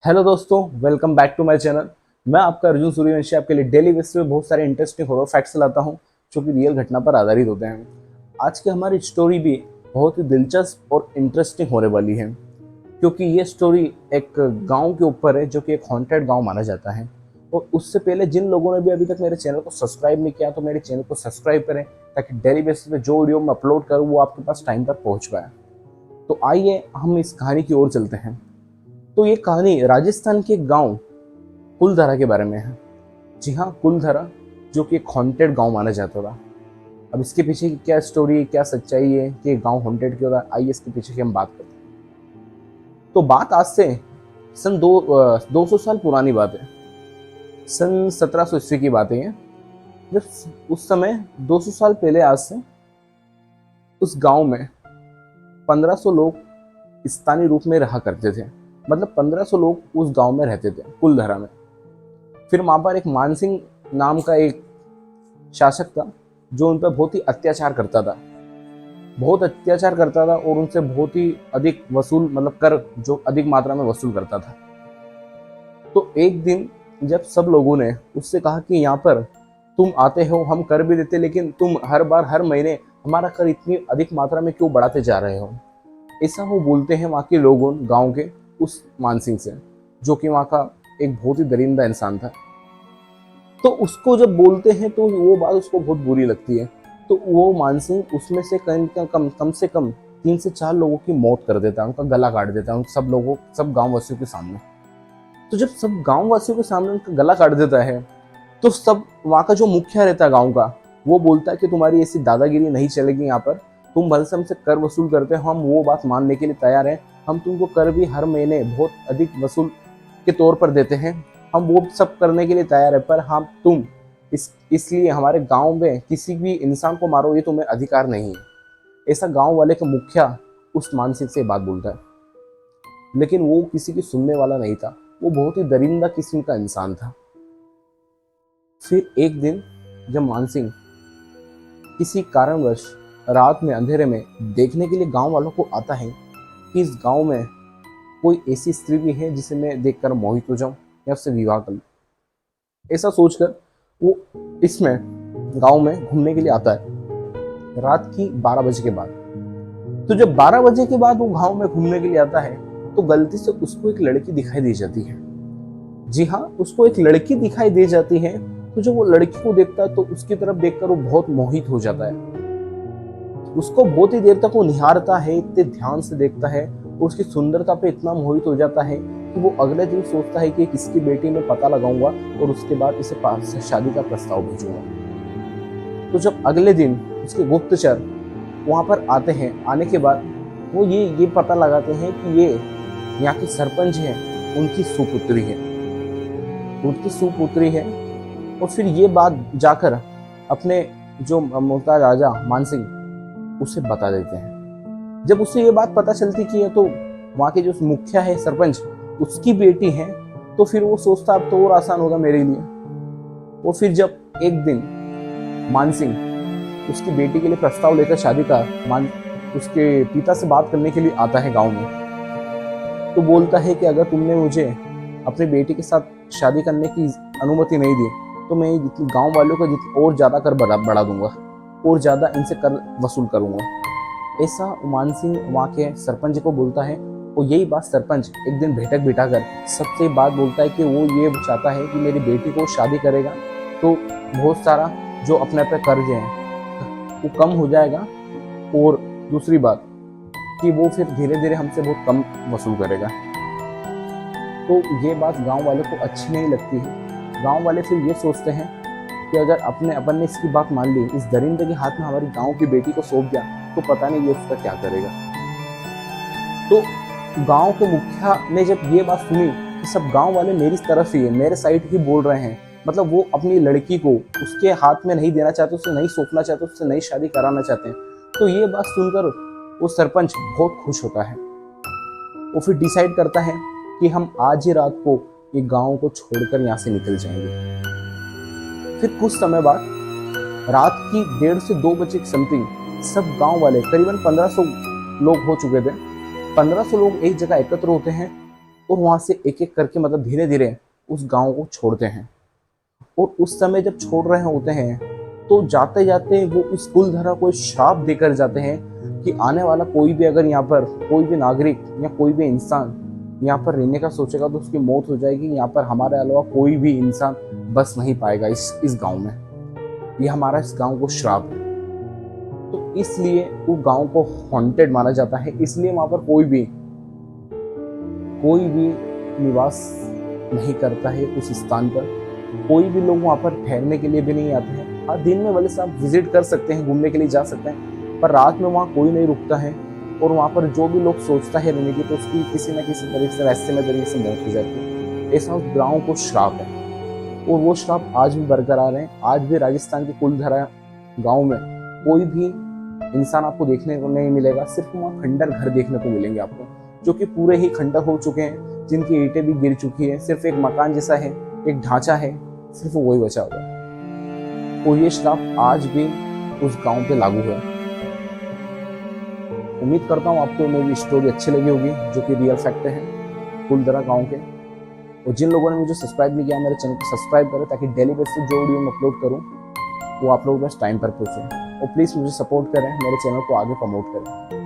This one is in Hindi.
हेलो दोस्तों, welcome back to my channel. मैं आपका अर्जुन सूर्यवंशी आपके लिए डेली बेसिस पे बहुत सारे इंटरेस्टिंग हॉरर फैक्ट्स लाता हूं जो कि रियल घटना पर आधारित होते हैं। आज की हमारी स्टोरी भी बहुत ही दिलचस्प और इंटरेस्टिंग होने वाली है, क्योंकि ये स्टोरी एक गांव के ऊपर है जो कि एक हॉन्टेड गांव माना जाता है। और उससे पहले जिन लोगों ने भी अभी तक मेरे चैनल को सब्सक्राइब नहीं किया तो मेरे चैनल को सब्सक्राइब करें, ताकि डेली बेसिस पे जो वीडियो मैं अपलोड करूँ वो आपके पास टाइम पर पहुंच पाए। तो आइए हम इस कहानी की ओर चलते हैं। तो ये कहानी राजस्थान के गांव कुलधरा के बारे में है। जी हाँ, कुलधरा, जो कि एक हॉन्टेड गांव माना जाता था। अब इसके पीछे की क्या स्टोरी, क्या सच्चाई है कि गांव हॉन्टेड क्यों था, आइए इसके पीछे की हम बात करते हैं। तो बात आज से सन 200 साल पुरानी बात है। सन 1780 की बात है ये। जब उस समय 200 साल पहले आज से उस गांव में 1500 लोग स्थानीय रूप में रहा करते थे। मतलब 1500 लोग उस गांव में रहते थे, कुलधरा में। फिर वहां पर एक मानसिंह नाम का एक शासक था जो उन पर बहुत ही अत्याचार करता था। बहुत अत्याचार करता था और उनसे बहुत ही अधिक वसूल, मतलब कर जो अधिक मात्रा में वसूल करता था। तो एक दिन जब सब लोगों ने उससे कहा कि यहाँ पर तुम आते हो, हम कर भी देते, लेकिन तुम हर बार हर महीने हमारा कर इतनी अधिक मात्रा में क्यों बढ़ाते जा रहे हो, ऐसा वो बोलते हैं वहाँ के लोगों, गांव के उस मानसिंह से, जो कि वहाँ का एक बहुत ही दरिंदा इंसान था। तो उसको जब बोलते हैं तो वो बात उसको बहुत बुरी लगती है। तो वो मानसिंह उसमें से कम से कम 3 से 4 लोगों की मौत कर देता है, उनका गला काट देता है, उन सब लोगों, सब गांव वासियों के सामने। तो जब सब गांव वासियों के सामने उनका गला काट देता है, तो सब वहाँ का जो मुखिया रहता है गांव का, वो बोलता है कि तुम्हारी ऐसी दादागिरी नहीं चलेगी यहाँ पर। तुम भले से हमसे कर वसूल करते हो, हम वो बात मानने के लिए तैयार हैं। हम तुमको कर भी हर महीने बहुत अधिक वसूल के तौर पर देते हैं, हम वो सब करने के लिए तैयार है, पर हम तुम इसलिए हमारे गांव में किसी भी इंसान को मारो, ये तुम्हें अधिकार नहीं है। ऐसा गांव वाले का मुखिया उस मानसिक से बात बोलता है। लेकिन वो किसी की सुनने वाला नहीं था, वो बहुत ही दरिंदा किस्म का इंसान था। फिर एक दिन जब मानसिंह किसी कारणवश रात में अंधेरे में देखने के लिए गांव वालों को आता है कि इस गांव में कोई ऐसी स्त्री भी है जिसे मैं देखकर मोहित हो जाऊं या उससे विवाह कर लूं, ऐसा सोचकर वो इसमें गांव में घूमने के लिए आता है रात की 12 बजे के बाद। तो जब 12 बजे के बाद वो गांव में घूमने के लिए आता है, तो गलती से उसको एक लड़की दिखाई दे जाती है। जी हाँ, उसको एक लड़की दिखाई दे जाती है। तो जब वो लड़की को देखता है तो उसकी तरफ देखकर वो बहुत मोहित हो जाता है। उसको बहुत ही देर तक वो निहारता है, इतने ध्यान से देखता है और उसकी सुंदरता पे इतना मोहित हो जाता है कि वो अगले दिन सोचता है कि किसकी बेटी में पता लगाऊंगा और उसके बाद इसे पास से शादी का प्रस्ताव भेजूंगा। तो जब अगले दिन उसके गुप्तचर वहां पर आते हैं, आने के बाद वो ये पता लगाते हैं कि ये यहाँ की सरपंच है, उनकी सुपुत्री है, उनकी सुपुत्री है। और फिर ये बात जाकर अपने जो मुमताज राजा मानसिंह उसे बता देते हैं। जब उसे ये बात पता चलती कि ये तो वहाँ के जो मुखिया है, सरपंच, उसकी बेटी है, तो फिर वो सोचता अब तो और आसान होगा मेरे लिए। और फिर जब एक दिन मानसिंह उसकी बेटी के लिए प्रस्ताव लेकर शादी का मान उसके पिता से बात करने के लिए आता है गांव में, तो बोलता है कि अगर तुमने मुझे अपनी बेटी के साथ शादी करने की अनुमति नहीं दी तो मैं गांव वालों को और ज्यादा कर बढ़ा दूंगा और ज्यादा इनसे कर वसूल करूंगा। ऐसा मानसिंह वहाँ के सरपंच को बोलता है। और यही बात सरपंच एक दिन बैठक बिठाकर सबसे बात बोलता है कि वो ये चाहता है कि मेरी बेटी को शादी करेगा तो बहुत सारा जो अपने पे कर्ज है वो कम हो जाएगा, और दूसरी बात कि वो फिर धीरे धीरे हमसे बहुत कम वसूल करेगा। तो ये बात गांव वालों को अच्छी नहीं लगती है। गांव वाले फिर ये सोचते हैं कि अगर अपने अपन ने इसकी बात मान ली, इस दरिंदे के हाथ में हमारी गांव की बेटी को सौंप दिया, तो पता नहीं ये उसका क्या करेगा। तो गांव के मुखिया ने जब ये बात सुनी कि सब गांव वाले मेरी तरफ ही है, मेरे साइड ही बोल रहे हैं, मतलब वो अपनी लड़की को उसके हाथ में नहीं देना चाहते, उससे नहीं सौंपना चाहते, उससे नई शादी कराना चाहते हैं। तो ये बात सुनकर वो सरपंच बहुत खुश होता है। वो फिर डिसाइड करता है कि हम आज ही रात को ये गांव को छोड़कर यहाँ से निकल जाएंगे। फिर कुछ समय बाद रात की 1:30 से 2 बजे की समथिंग सब गांव वाले, करीबन 1500 लोग हो चुके थे, 1500 लोग एक जगह एकत्र होते हैं और वहाँ से एक एक करके मतलब धीरे धीरे उस गांव को छोड़ते हैं। और उस समय जब छोड़ रहे होते हैं तो जाते जाते वो इस कुलधरा को श्राप देकर जाते हैं कि आने वाला कोई भी अगर यहाँ पर कोई भी नागरिक या कोई भी इंसान यहाँ पर रहने का सोचेगा तो उसकी मौत हो जाएगी। यहाँ पर हमारे अलावा कोई भी इंसान बस नहीं पाएगा इस गांव में। ये हमारा इस गांव को श्राप है। तो इसलिए वो गांव को हॉन्टेड माना जाता है। इसलिए वहां पर कोई भी निवास नहीं करता है उस स्थान पर। कोई भी लोग वहां पर ठहरने के लिए भी नहीं आते हैं। हाँ, दिन में भले से आप विजिट कर सकते हैं, घूमने के लिए जा सकते हैं, पर रात में वहाँ कोई नहीं रुकता है। और वहाँ पर जो भी लोग सोचता है रहने की तो उसकी किसी न किसी तरीके से वैसे में तरीके से मौत हो जाती है। ऐसा उस गाँव को श्राप है और वो श्राप आज भी बरकरार है। आज भी राजस्थान के कुलधरा गाँव में कोई भी इंसान आपको देखने को नहीं मिलेगा। सिर्फ वहाँ खंडर घर देखने को मिलेंगे आपको, जो कि पूरे ही खंडर हो चुके हैं, जिनकी ईंटें भी गिर चुकी है। सिर्फ एक मकान जैसा है, एक ढांचा है, सिर्फ वही बचा हुआ है। और ये श्राप आज भी उस गांव पे लागू है। उम्मीद करता हूँ आपको मेरी स्टोरी अच्छी लगी होगी, जो कि रियल फैक्ट है कुलधरा गांव के। और जिन लोगों ने मुझे सब्सक्राइब नहीं किया, मेरे चैनल को सब्सक्राइब करें ताकि डेली बेसिस पे जो वीडियो मैं अपलोड करूँ वो आप लोगों के पास टाइम पर पहुंचे। और प्लीज़ मुझे सपोर्ट करें, मेरे चैनल को आगे प्रमोट करें।